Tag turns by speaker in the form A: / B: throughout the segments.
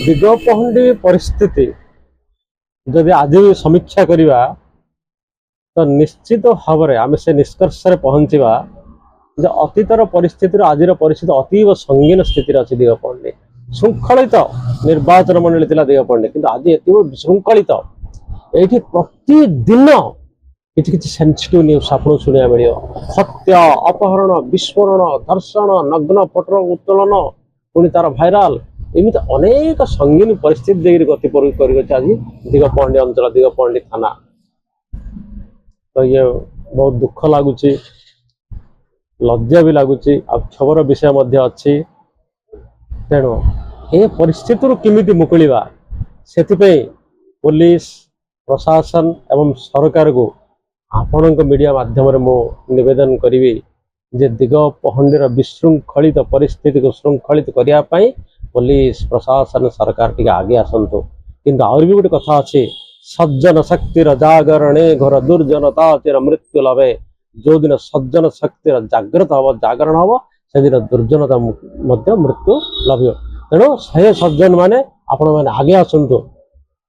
A: दिगपहंडी परिस्थिति जदि आज भी समीक्षा करवा तो निश्चित भाव में आम से निष्कर्ष पहुंचा जे अतीतर परिस्थिति आज परिस्थिति अतीव संगीन स्थिति अच्छी दिगपहंडी श्रृंखलित निर्वाचन मंडली थी दिगपहंडी कि आज एत विशृंखलित ये प्रतिदिन किसी किसी सेंसिटिव न्यूज आपको शुणा मिल हत्या अपहरण विस्फोरण धर्षण नग्न फोटो उत्तोलन पुणी तार भाइराल एमती अनेक संगीन परिस्थिति देखिए गति कर आज दिगपहंडी अंचल दिगपहंडी थाना तो ये बहुत दुख लगुच लज्जा भी लगुच खबर विषय अच्छी तेणु ये परिस्थिति केमिति मुकुलिबा सेथिपई पुलिस प्रशासन एवं सरकार को आपण मीडिया माध्यम मु निवेदन करी जे दिगपहंडीर विशृंखलित परिस्थिति को श्रृंखलित करने पुलिस प्रशासन सरकार टी आगे आसतु किंतु आहुरी भी गोटे कथा अच्छी सज्जन शक्तिर जागरणे घर दुर्जनता चिर मृत्यु लभे जो दिन सज्जन शक्तिर जागृत हम जागरण हम से दिन दुर्जनता मृत्यु लभ्य तेणु से सज्जन माने आपण मैंने आगे आसतु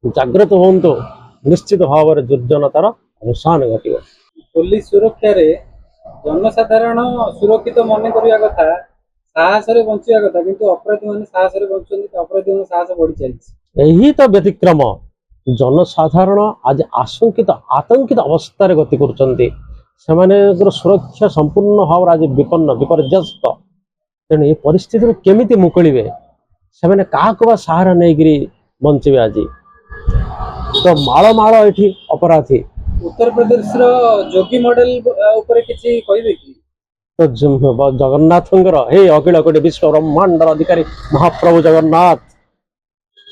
A: जागृत हूँ निश्चित भाव में दुर्जनतार अवसान घट
B: पुलिस सुरक्षा रे जनसाधारण सुरक्षित मन करने कथा साहस रे बंचिया कथा किंतु अपराधी माने साहस रे बंचुंदी अपराधी माने साहस बढ़ी चलछि
A: यही तो व्यतिक्रम जनसाधारण आज आशंकित आतंकित अवस्था गति कर सुरक्षा संपूर्ण भाव आज विपन्न विपर्यस्त तेणु ये परिस्थिति केमिति मुकुलिबे से क्या सहारा नहीं बंचे आज तो माल ये अपराधी
B: उत्तर प्रदेश रो जोगी मॉडल ऊपर किछि कहबे कि
A: तो जगन्नाथ हे अखिल कोटि विश्व ब्रह्मांड अधिकारी महाप्रभु जगन्नाथ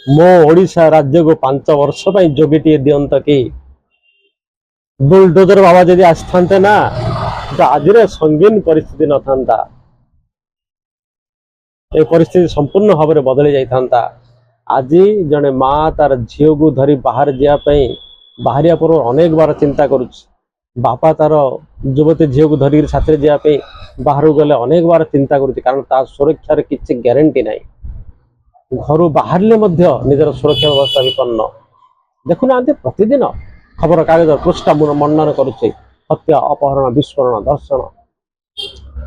A: मो ओडिशा राज्य को 5 वर्ष जोगी दिंत कि बुलडोजर बाबा जदि आसते ना तो आज संगीन परिस्थिति न था ये परिस्थिति संपूर्ण भाव में बदली जाता आज जड़े माँ तार झील को धरी बाहर जावाई बाहरिया पूर्व अनेक बार चिंता करुच्ची बापा तार युवती झील को धरिक साथी जावाई बाहर गले अनेक बार चिंता करुच्ची कारण तार सुरक्षार किसी ग्यारंटी ना घर बाहर निजर सुरक्षा व्यवस्था विपन्न देखुना प्रतिदिन खबर कागज पृष्ठा मनन करुच्चे हत्या अपहरण विस्फोरण धर्षण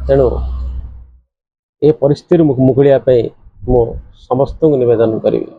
A: तेणु ये परिस्थिति मुकुलिया मु समस्त निवेदन करी।